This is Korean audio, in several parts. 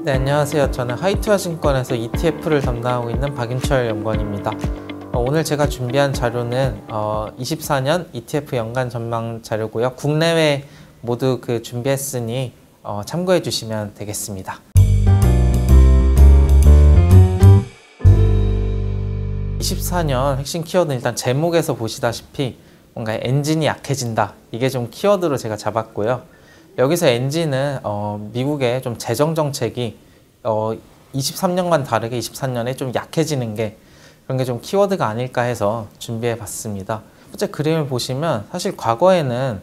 네, 안녕하세요. 저는 하이투자증권에서 ETF를 담당하고 있는 박윤철 연구원입니다. 오늘 제가 준비한 자료는 24년 ETF 연간 전망 자료고요. 국내외 모두 준비했으니 참고해 주시면 되겠습니다. 24년 핵심 키워드는 일단 제목에서 보시다시피 뭔가 엔진이 약해진다. 이게 좀 키워드로 제가 잡았고요. 여기서 엔진은 미국의 좀 재정 정책이 23년과는 다르게 24년에 좀 약해지는 게 그런 게 좀 키워드가 아닐까 해서 준비해 봤습니다. 첫째 그림을 보시면 사실 과거에는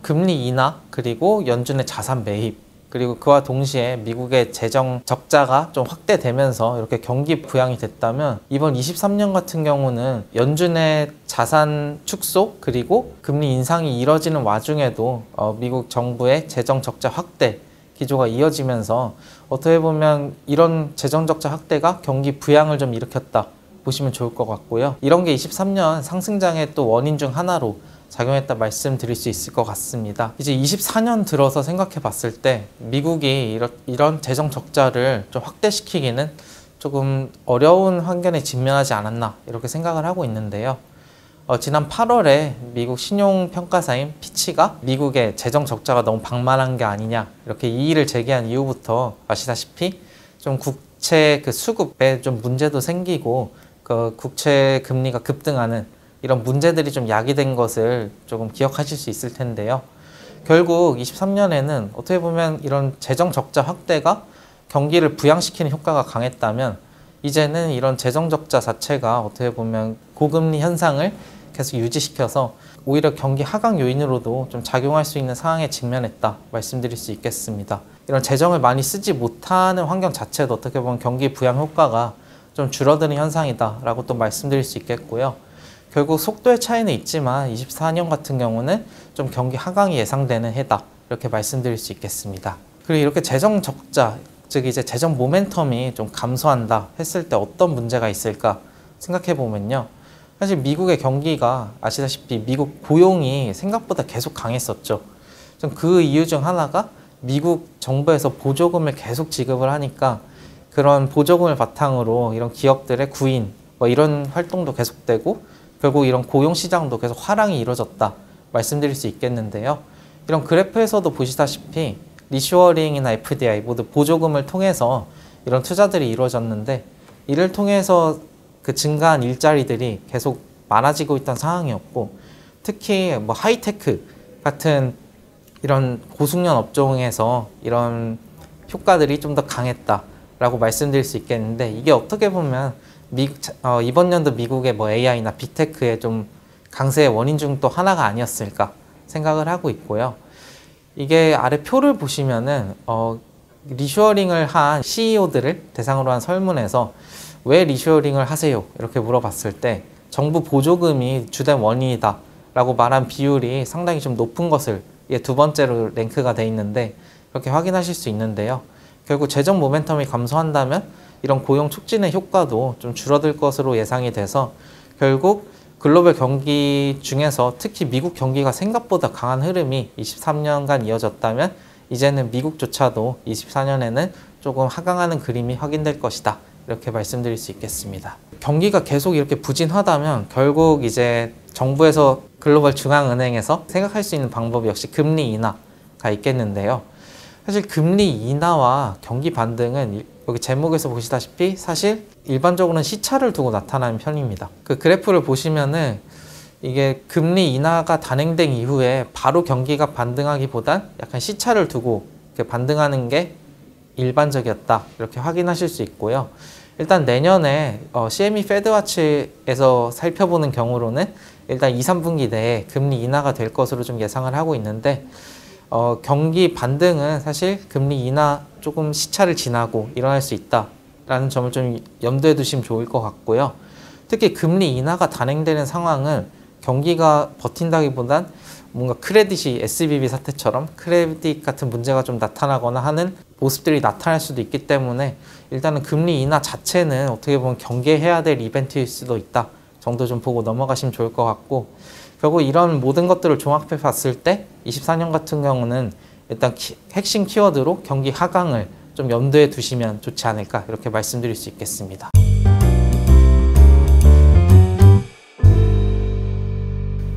금리 인하 그리고 연준의 자산 매입 그리고 그와 동시에 미국의 재정 적자가 좀 확대되면서 이렇게 경기 부양이 됐다면 이번 23년 같은 경우는 연준의 자산 축소 그리고 금리 인상이 이뤄지는 와중에도 미국 정부의 재정 적자 확대 기조가 이어지면서 어떻게 보면 이런 재정 적자 확대가 경기 부양을 좀 일으켰다 보시면 좋을 것 같고요. 이런 게 23년 상승장의 또 원인 중 하나로 작용했다 말씀드릴 수 있을 것 같습니다. 이제 24년 들어서 생각해 봤을 때 미국이 이런 재정 적자를 좀 확대시키기는 조금 어려운 환경에 직면하지 않았나 이렇게 생각을 하고 있는데요. 지난 8월에 미국 신용평가사인 피치가 미국의 재정 적자가 너무 방만한 게 아니냐 이렇게 이의를 제기한 이후부터 아시다시피 좀 국채 수급에 좀 문제도 생기고 국채 금리가 급등하는 이런 문제들이 좀 야기된 것을 조금 기억하실 수 있을 텐데요. 결국 23년에는 어떻게 보면 이런 재정 적자 확대가 경기를 부양시키는 효과가 강했다면 이제는 이런 재정 적자 자체가 어떻게 보면 고금리 현상을 계속 유지시켜서 오히려 경기 하강 요인으로도 좀 작용할 수 있는 상황에 직면했다 말씀드릴 수 있겠습니다. 이런 재정을 많이 쓰지 못하는 환경 자체도 어떻게 보면 경기 부양 효과가 좀 줄어드는 현상이다 라고 또 말씀드릴 수 있겠고요. 결국 속도의 차이는 있지만 24년 같은 경우는 좀 경기 하강이 예상되는 해다 이렇게 말씀드릴 수 있겠습니다. 그리고 이렇게 재정 적자 즉 이제 재정 모멘텀이 좀 감소한다 했을 때 어떤 문제가 있을까 생각해 보면요. 사실 미국의 경기가 아시다시피 미국 고용이 생각보다 계속 강했었죠. 좀 그 이유 중 하나가 미국 정부에서 보조금을 계속 지급을 하니까 그런 보조금을 바탕으로 이런 기업들의 구인 이런 활동도 계속되고 결국 이런 고용시장도 계속 화랑이 이루어졌다 말씀드릴 수 있겠는데요. 이런 그래프에서도 보시다시피 리쇼어링이나 FDI 모두 보조금을 통해서 이런 투자들이 이루어졌는데 이를 통해서 증가한 일자리들이 계속 많아지고 있던 상황이었고 특히 하이테크 같은 이런 고숙련 업종에서 이런 효과들이 좀 더 강했다라고 말씀드릴 수 있겠는데 이게 어떻게 보면 이번 연도 미국의 AI나 빅테크의 좀 강세의 원인 중 또 하나가 아니었을까 생각을 하고 있고요. 이게 아래 표를 보시면은 리쇼어링을 한 CEO들을 대상으로 한 설문에서 왜 리쇼어링을 하세요? 이렇게 물어봤을 때 정부 보조금이 주된 원인이다 라고 말한 비율이 상당히 좀 높은 것을 이게 두 번째로 랭크가 돼 있는데 이렇게 확인하실 수 있는데요. 결국 재정 모멘텀이 감소한다면 이런 고용 촉진의 효과도 좀 줄어들 것으로 예상이 돼서 결국 글로벌 경기 중에서 특히 미국 경기가 생각보다 강한 흐름이 23년간 이어졌다면 이제는 미국조차도 24년에는 조금 하강하는 그림이 확인될 것이다. 이렇게 말씀드릴 수 있겠습니다. 경기가 계속 이렇게 부진하다면 결국 이제 정부에서 글로벌 중앙은행에서 생각할 수 있는 방법이 역시 금리 인하가 있겠는데요. 사실 금리 인하와 경기 반등은 여기 제목에서 보시다시피 사실 일반적으로는 시차를 두고 나타나는 편입니다. 그 그래프를 보시면은 이게 금리 인하가 단행된 이후에 바로 경기가 반등하기보단 약간 시차를 두고 이렇게 반등하는 게 일반적이었다 이렇게 확인하실 수 있고요. 일단 내년에 CME 패드와치에서 살펴보는 경우로는 일단 2, 3분기 내에 금리 인하가 될 것으로 좀 예상을 하고 있는데 경기 반등은 사실 금리 인하 조금 시차를 지나고 일어날 수 있다라는 점을 좀 염두에 두시면 좋을 것 같고요. 특히 금리 인하가 단행되는 상황은 경기가 버틴다기보단 뭔가 크레딧이 SVB 사태처럼 크레딧 같은 문제가 좀 나타나거나 하는 모습들이 나타날 수도 있기 때문에 일단은 금리 인하 자체는 어떻게 보면 경계해야 될 이벤트일 수도 있다 정도 좀 보고 넘어가시면 좋을 것 같고 결국 이런 모든 것들을 종합해 봤을 때 24년 같은 경우는 일단 핵심 키워드로 경기 하강을 좀 염두에 두시면 좋지 않을까 이렇게 말씀드릴 수 있겠습니다.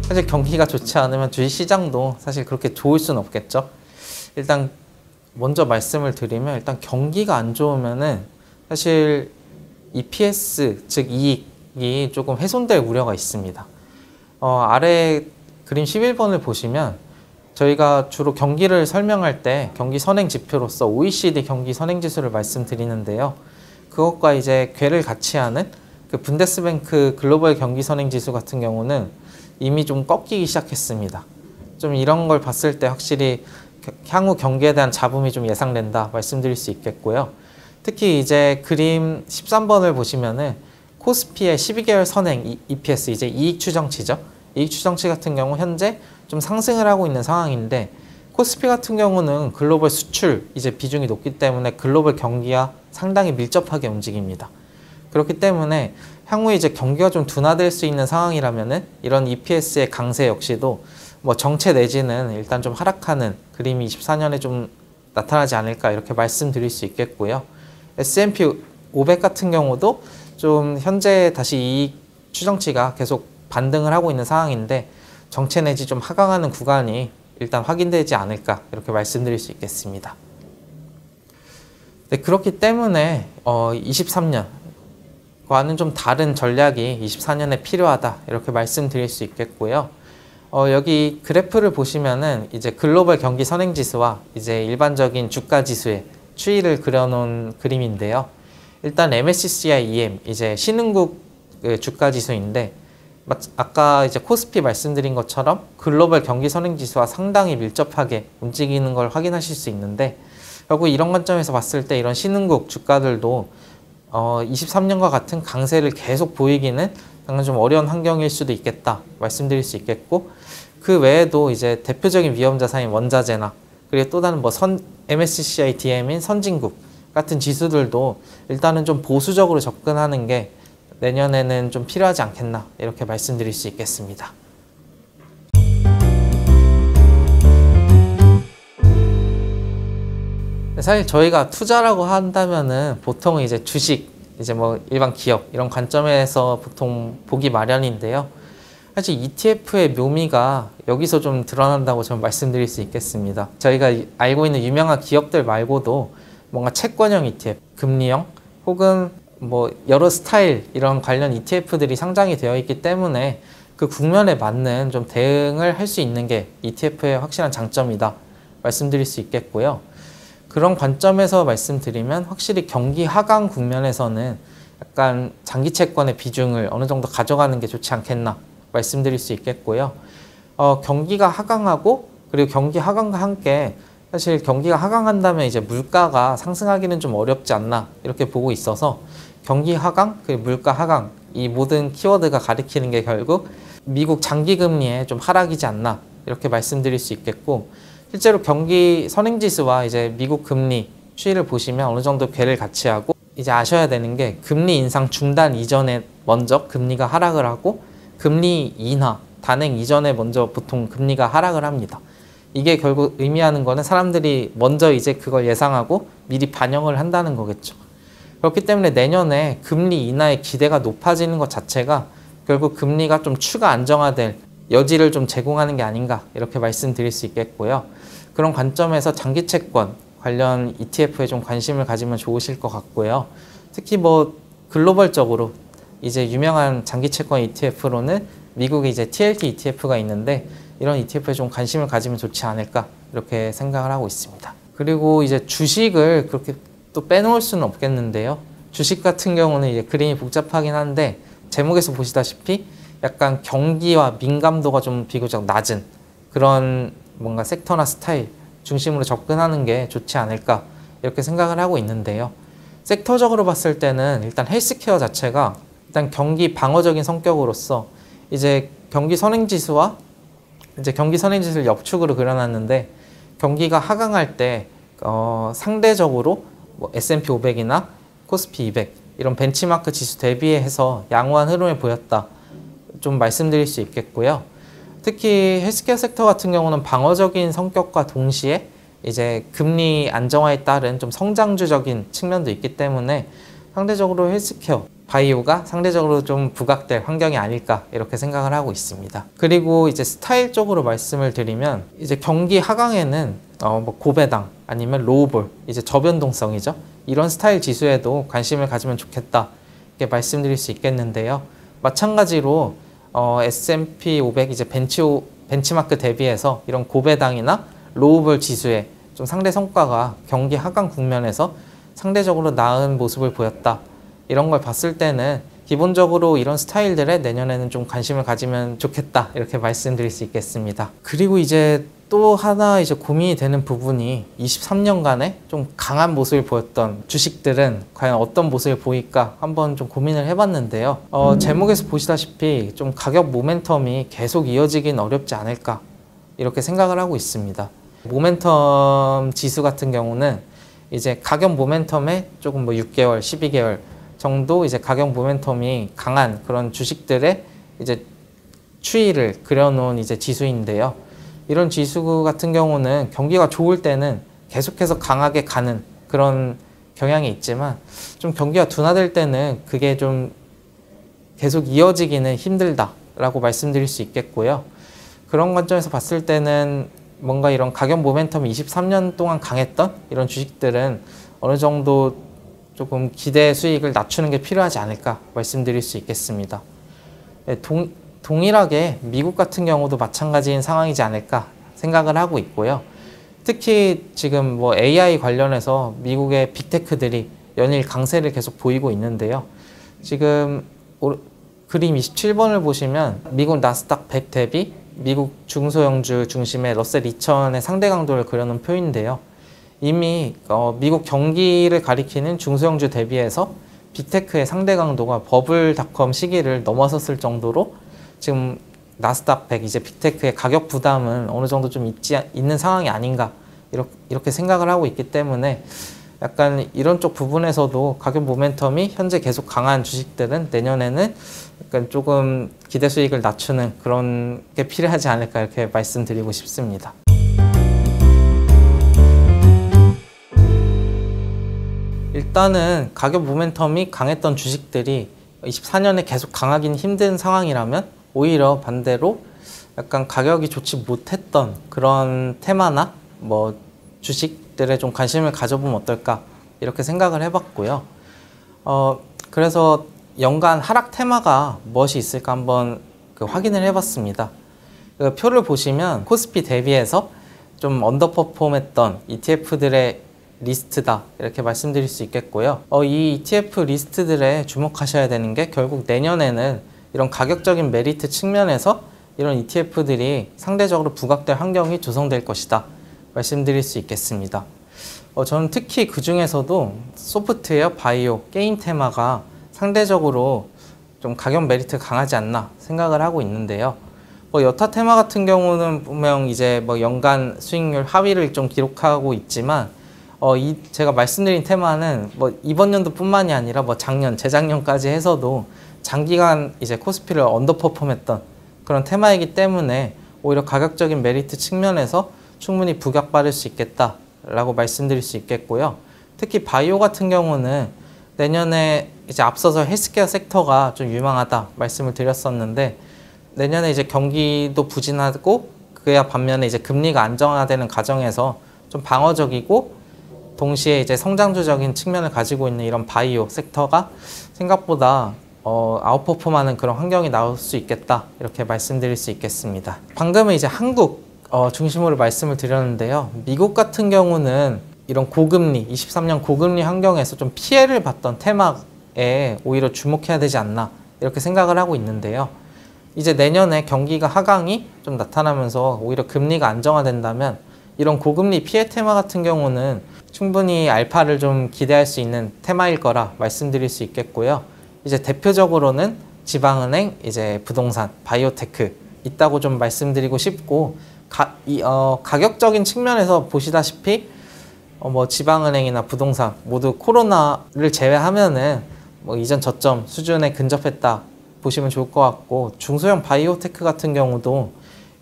사실 경기가 좋지 않으면 주식시장도 사실 그렇게 좋을 수는 없겠죠. 일단 먼저 말씀을 드리면 일단 경기가 안 좋으면은 사실 EPS 즉 이익이 조금 훼손될 우려가 있습니다. 아래 그림 11번을 보시면 저희가 주로 경기를 설명할 때 경기 선행 지표로서 OECD 경기 선행 지수를 말씀드리는데요. 그것과 이제 궤를 같이 하는 그 분데스뱅크 글로벌 경기 선행 지수 같은 경우는 이미 좀 꺾이기 시작했습니다. 좀 이런 걸 봤을 때 확실히 향후 경기에 대한 잡음이 좀 예상된다 말씀드릴 수 있겠고요. 특히 이제 그림 13번을 보시면은 코스피의 12개월 선행 EPS 이제 이익 추정치죠. 이익 추정치 같은 경우 현재 좀 상승을 하고 있는 상황인데 코스피 같은 경우는 글로벌 수출 이제 비중이 높기 때문에 글로벌 경기와 상당히 밀접하게 움직입니다. 그렇기 때문에 향후에 이제 경기가 좀 둔화될 수 있는 상황이라면은 이런 EPS의 강세 역시도 뭐 정체 내지는 일단 좀 하락하는 그림이 24년에 좀 나타나지 않을까 이렇게 말씀드릴 수 있겠고요. S&P 500 같은 경우도 좀 현재 다시 이익 추정치가 계속 반등을 하고 있는 상황인데 정체 내지 좀 하강하는 구간이 일단 확인되지 않을까 이렇게 말씀드릴 수 있겠습니다. 네, 그렇기 때문에 23년과는 좀 다른 전략이 24년에 필요하다 이렇게 말씀드릴 수 있겠고요. 여기 그래프를 보시면은 이제 글로벌 경기 선행 지수와 이제 일반적인 주가 지수의 추이를 그려놓은 그림인데요. 일단 MSCI EM 이제 신흥국 주가 지수인데 아까 이제 코스피 말씀드린 것처럼 글로벌 경기 선행 지수와 상당히 밀접하게 움직이는 걸 확인하실 수 있는데 결국 이런 관점에서 봤을 때 이런 신흥국 주가들도 23년과 같은 강세를 계속 보이기는 약간 좀 어려운 환경일 수도 있겠다 말씀드릴 수 있겠고 그 외에도 이제 대표적인 위험 자산인 원자재나 그리고 또 다른 뭐 MSCI DM인 선진국 같은 지수들도 일단은 좀 보수적으로 접근하는 게 내년에는 좀 필요하지 않겠나 이렇게 말씀드릴 수 있겠습니다. 사실 저희가 투자라고 한다면은 보통 이제 주식, 이제 뭐 일반 기업 이런 관점에서 보통 보기 마련인데요. 사실 ETF의 묘미가 여기서 좀 드러난다고 저는 말씀드릴 수 있겠습니다. 저희가 알고 있는 유명한 기업들 말고도 뭔가 채권형 ETF, 금리형 혹은 뭐 여러 스타일 이런 관련 ETF들이 상장이 되어 있기 때문에 그 국면에 맞는 좀 대응을 할 수 있는 게 ETF의 확실한 장점이다 말씀드릴 수 있겠고요. 그런 관점에서 말씀드리면 확실히 경기 하강 국면에서는 약간 장기 채권의 비중을 어느 정도 가져가는 게 좋지 않겠나 말씀드릴 수 있겠고요. 경기가 하강하고 그리고 경기 하강과 함께 사실 경기가 하강한다면 이제 물가가 상승하기는 좀 어렵지 않나 이렇게 보고 있어서 경기 하강, 그리고 물가 하강 이 모든 키워드가 가리키는 게 결국 미국 장기 금리의 좀 하락이지 않나 이렇게 말씀드릴 수 있겠고 실제로 경기 선행지수와 이제 미국 금리 추이를 보시면 어느 정도 궤를 같이 하고 이제 아셔야 되는 게 금리 인상 중단 이전에 먼저 금리가 하락을 하고 금리 인하, 단행 이전에 먼저 보통 금리가 하락을 합니다. 이게 결국 의미하는 거는 사람들이 먼저 이제 그걸 예상하고 미리 반영을 한다는 거겠죠. 그렇기 때문에 내년에 금리 인하의 기대가 높아지는 것 자체가 결국 금리가 좀 추가 안정화될 여지를 좀 제공하는 게 아닌가 이렇게 말씀드릴 수 있겠고요. 그런 관점에서 장기 채권 관련 ETF에 좀 관심을 가지면 좋으실 것 같고요. 특히 뭐 글로벌적으로 이제 유명한 장기 채권 ETF로는 미국의 이제 TLT ETF가 있는데 이런 ETF에 좀 관심을 가지면 좋지 않을까 이렇게 생각을 하고 있습니다. 그리고 이제 주식을 그렇게 또 빼놓을 수는 없겠는데요. 주식 같은 경우는 이제 그림이 복잡하긴 한데 제목에서 보시다시피 약간 경기와 민감도가 좀 비교적 낮은 그런 뭔가 섹터나 스타일 중심으로 접근하는 게 좋지 않을까 이렇게 생각을 하고 있는데요. 섹터적으로 봤을 때는 일단 헬스케어 자체가 일단 경기 방어적인 성격으로서 이제 경기 선행지수와 이제 경기 선행지수를 역축으로 그려놨는데 경기가 하강할 때 상대적으로 뭐 S&P 500이나 코스피 200 이런 벤치마크 지수 대비해서 양호한 흐름을 보였다 좀 말씀드릴 수 있겠고요. 특히 헬스케어 섹터 같은 경우는 방어적인 성격과 동시에 이제 금리 안정화에 따른 좀 성장주적인 측면도 있기 때문에 상대적으로 헬스케어, 바이오가 상대적으로 좀 부각될 환경이 아닐까 이렇게 생각을 하고 있습니다. 그리고 이제 스타일 쪽으로 말씀을 드리면 이제 경기 하강에는 뭐 고배당 아니면 로우볼, 이제 저변동성이죠. 이런 스타일 지수에도 관심을 가지면 좋겠다 이렇게 말씀드릴 수 있겠는데요. 마찬가지로 S&P 500 이제 벤치마크 대비해서 이런 고배당이나 로우볼 지수에 좀 상대 성과가 경기 하강 국면에서 상대적으로 나은 모습을 보였다. 이런 걸 봤을 때는 기본적으로 이런 스타일들에 내년에는 좀 관심을 가지면 좋겠다. 이렇게 말씀드릴 수 있겠습니다. 그리고 이제 또 하나 이제 고민이 되는 부분이 23년간에 좀 강한 모습을 보였던 주식들은 과연 어떤 모습을 보일까 한번 좀 고민을 해봤는데요. 제목에서 보시다시피 좀 가격 모멘텀이 계속 이어지긴 어렵지 않을까 이렇게 생각을 하고 있습니다. 모멘텀 지수 같은 경우는 이제 가격 모멘텀에 조금 뭐 6개월, 12개월 정도 이제 가격 모멘텀이 강한 그런 주식들의 이제 추이를 그려놓은 이제 지수인데요. 이런 지수 같은 경우는 경기가 좋을 때는 계속해서 강하게 가는 그런 경향이 있지만 좀 경기가 둔화될 때는 그게 좀 계속 이어지기는 힘들다라고 말씀드릴 수 있겠고요. 그런 관점에서 봤을 때는 뭔가 이런 가격 모멘텀이 23년 동안 강했던 이런 주식들은 어느 정도 조금 기대 수익을 낮추는 게 필요하지 않을까 말씀드릴 수 있겠습니다. 동일하게 미국 같은 경우도 마찬가지인 상황이지 않을까 생각을 하고 있고요. 특히 지금 뭐 AI 관련해서 미국의 빅테크들이 연일 강세를 계속 보이고 있는데요. 지금 그림 27번을 보시면 미국 나스닥 100 대비 미국 중소형주 중심의 러셀 2000의 상대 강도를 그려놓은 표인데요. 이미 미국 경기를 가리키는 중소형주 대비해서 빅테크의 상대 강도가 버블닷컴 시기를 넘어섰을 정도로 지금 나스닥 100 이제 빅테크의 가격 부담은 어느 정도 좀 있는 상황이 아닌가 이렇게 생각을 하고 있기 때문에 약간 이런 쪽 부분에서도 가격 모멘텀이 현재 계속 강한 주식들은 내년에는 약간 조금 기대 수익을 낮추는 그런 게 필요하지 않을까 이렇게 말씀드리고 싶습니다. 일단은 가격 모멘텀이 강했던 주식들이 24년에 계속 강하긴 힘든 상황이라면 오히려 반대로 약간 가격이 좋지 못했던 그런 테마나 뭐 주식들에 좀 관심을 가져보면 어떨까 이렇게 생각을 해봤고요. 그래서 연간 하락 테마가 무엇이 있을까 한번 확인을 해봤습니다. 그 표를 보시면 코스피 대비해서 좀 언더퍼폼했던 ETF들의 리스트다 이렇게 말씀드릴 수 있겠고요. 이 ETF 리스트들에 주목하셔야 되는 게 결국 내년에는 이런 가격적인 메리트 측면에서 이런 ETF들이 상대적으로 부각될 환경이 조성될 것이다 말씀드릴 수 있겠습니다. 저는 특히 그 중에서도 소프트웨어, 바이오, 게임 테마가 상대적으로 좀 가격 메리트가 강하지 않나 생각을 하고 있는데요. 여타 테마 같은 경우는 분명 이제 뭐 연간 수익률 하위를 좀 기록하고 있지만 제가 말씀드린 테마는 뭐 이번 연도뿐만이 아니라 뭐 작년, 재작년까지 해서도 장기간 이제 코스피를 언더퍼폼했던 그런 테마이기 때문에 오히려 가격적인 메리트 측면에서 충분히 부각받을 수 있겠다라고 말씀드릴 수 있겠고요. 특히 바이오 같은 경우는 내년에 이제 앞서서 헬스케어 섹터가 좀 유망하다 말씀을 드렸었는데 내년에 이제 경기도 부진하고 그에 반면에 이제 금리가 안정화되는 과정에서 좀 방어적이고 동시에 이제 성장주적인 측면을 가지고 있는 이런 바이오 섹터가 생각보다 아웃퍼폼하는 그런 환경이 나올 수 있겠다 이렇게 말씀드릴 수 있겠습니다. 방금은 이제 한국 중심으로 말씀을 드렸는데요. 미국 같은 경우는 이런 고금리, 23년 고금리 환경에서 좀 피해를 봤던 테마에 오히려 주목해야 되지 않나 이렇게 생각을 하고 있는데요. 이제 내년에 경기가 하강이 좀 나타나면서 오히려 금리가 안정화된다면 이런 고금리 피해 테마 같은 경우는 충분히 알파를 좀 기대할 수 있는 테마일 거라 말씀드릴 수 있겠고요. 이제 대표적으로는 지방은행, 이제 부동산, 바이오테크 있다고 좀 말씀드리고 싶고 가격적인 측면에서 보시다시피 뭐 지방은행이나 부동산 모두 코로나를 제외하면은 뭐 이전 저점 수준에 근접했다 보시면 좋을 것 같고 중소형 바이오테크 같은 경우도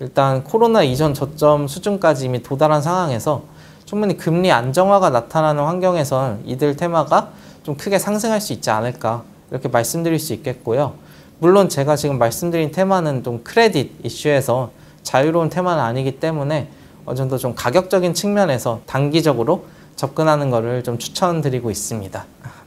일단 코로나 이전 저점 수준까지 이미 도달한 상황에서 충분히 금리 안정화가 나타나는 환경에선 이들 테마가 좀 크게 상승할 수 있지 않을까 이렇게 말씀드릴 수 있겠고요. 물론 제가 지금 말씀드린 테마는 좀 크레딧 이슈에서 자유로운 테마는 아니기 때문에 어느 정도 좀 가격적인 측면에서 단기적으로 접근하는 것을 좀 추천드리고 있습니다.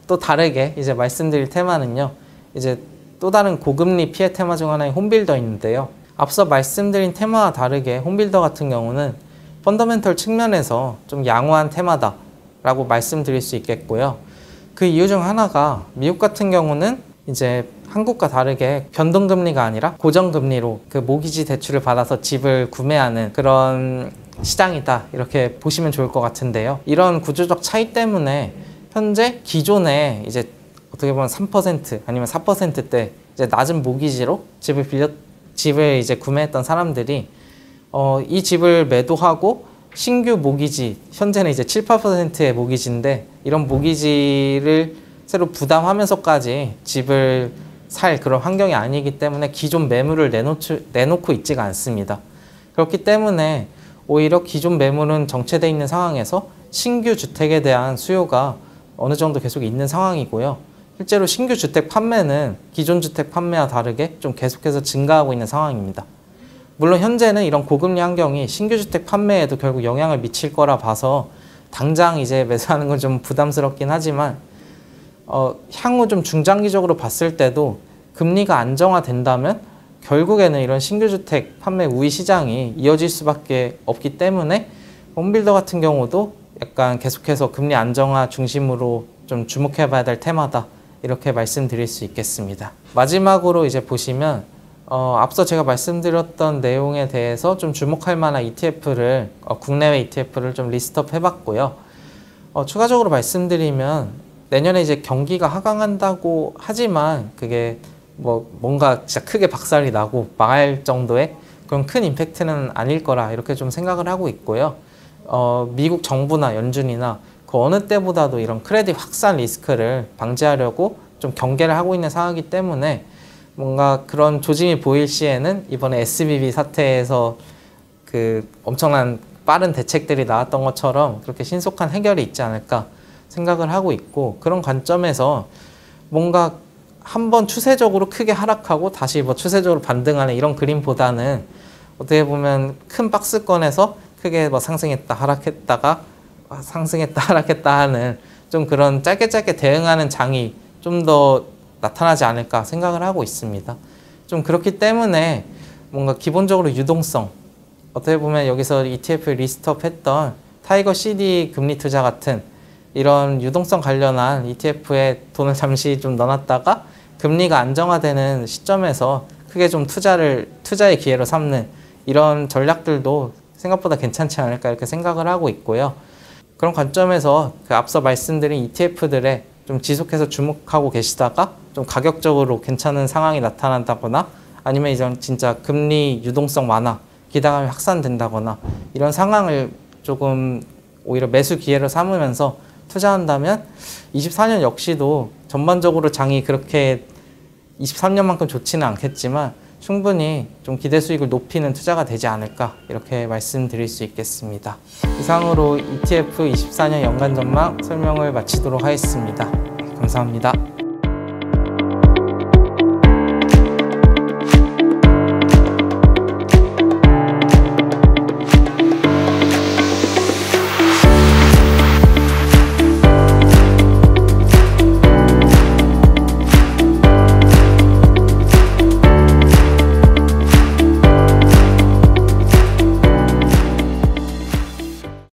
또 다르게 이제 말씀드릴 테마는요. 이제 또 다른 고금리 피해 테마 중 하나인 홈빌더인데요. 앞서 말씀드린 테마와 다르게 홈빌더 같은 경우는 펀더멘털 측면에서 좀 양호한 테마다 라고 말씀드릴 수 있겠고요. 그 이유 중 하나가 미국 같은 경우는 이제 한국과 다르게 변동금리가 아니라 고정금리로 그 모기지 대출을 받아서 집을 구매하는 그런 시장이다 이렇게 보시면 좋을 것 같은데요. 이런 구조적 차이 때문에 현재 기존에 이제 어떻게 보면 3% 아니면 4%대 이제 낮은 모기지로 집을 이제 구매했던 사람들이 이 집을 매도하고 신규 모기지, 현재는 이제 7, 8%의 모기지인데 이런 모기지를 새로 부담하면서까지 집을 살 그런 환경이 아니기 때문에 기존 매물을 내놓고 있지가 않습니다. 그렇기 때문에 오히려 기존 매물은 정체되어 있는 상황에서 신규 주택에 대한 수요가 어느 정도 계속 있는 상황이고요. 실제로 신규 주택 판매는 기존 주택 판매와 다르게 좀 계속해서 증가하고 있는 상황입니다. 물론 현재는 이런 고금리 환경이 신규 주택 판매에도 결국 영향을 미칠 거라 봐서 당장 이제 매수하는 건 좀 부담스럽긴 하지만 향후 좀 중장기적으로 봤을 때도 금리가 안정화된다면 결국에는 이런 신규 주택 판매 우위 시장이 이어질 수밖에 없기 때문에 홈빌더 같은 경우도 약간 계속해서 금리 안정화 중심으로 좀 주목해 봐야 될 테마다 이렇게 말씀드릴 수 있겠습니다. 마지막으로 이제 보시면 앞서 제가 말씀드렸던 내용에 대해서 좀 주목할 만한 ETF를 국내외 ETF를 좀 리스트업 해봤고요. 추가적으로 말씀드리면 내년에 이제 경기가 하강한다고 하지만 그게 뭔가 진짜 크게 박살이 나고 망할 정도의 그런 큰 임팩트는 아닐 거라 이렇게 좀 생각을 하고 있고요. 미국 정부나 연준이나 그 어느 때보다도 이런 크레딧 확산 리스크를 방지하려고 좀 경계를 하고 있는 상황이기 때문에 뭔가 그런 조짐이 보일 시에는 이번에 SVB 사태에서 그 엄청난 빠른 대책들이 나왔던 것처럼 그렇게 신속한 해결이 있지 않을까 생각을 하고 있고, 그런 관점에서 뭔가 한번 추세적으로 크게 하락하고 다시 추세적으로 반등하는 이런 그림보다는 어떻게 보면 큰 박스권에서 크게 상승했다 하락했다가 상승했다 하락했다 하는 좀 그런 짧게 대응하는 장이 좀 더 나타나지 않을까 생각을 하고 있습니다. 좀 그렇기 때문에 뭔가 기본적으로 유동성, 어떻게 보면 여기서 ETF 리스트업 했던 타이거 CD 금리 투자 같은 이런 유동성 관련한 ETF에 돈을 잠시 좀 넣어놨다가 금리가 안정화되는 시점에서 크게 좀 투자의 기회로 삼는 이런 전략들도 생각보다 괜찮지 않을까 이렇게 생각을 하고 있고요. 그런 관점에서 그 앞서 말씀드린 ETF들에 좀 지속해서 주목하고 계시다가 좀 가격적으로 괜찮은 상황이 나타난다거나 아니면 이제 진짜 금리 유동성 완화, 기대감이 확산된다거나 이런 상황을 조금 오히려 매수 기회로 삼으면서 투자한다면 24년 역시도 전반적으로 장이 그렇게 23년만큼 좋지는 않겠지만 충분히 좀 기대 수익을 높이는 투자가 되지 않을까 이렇게 말씀드릴 수 있겠습니다. 이상으로 ETF 24년 연간 전망 설명을 마치도록 하겠습니다. 감사합니다.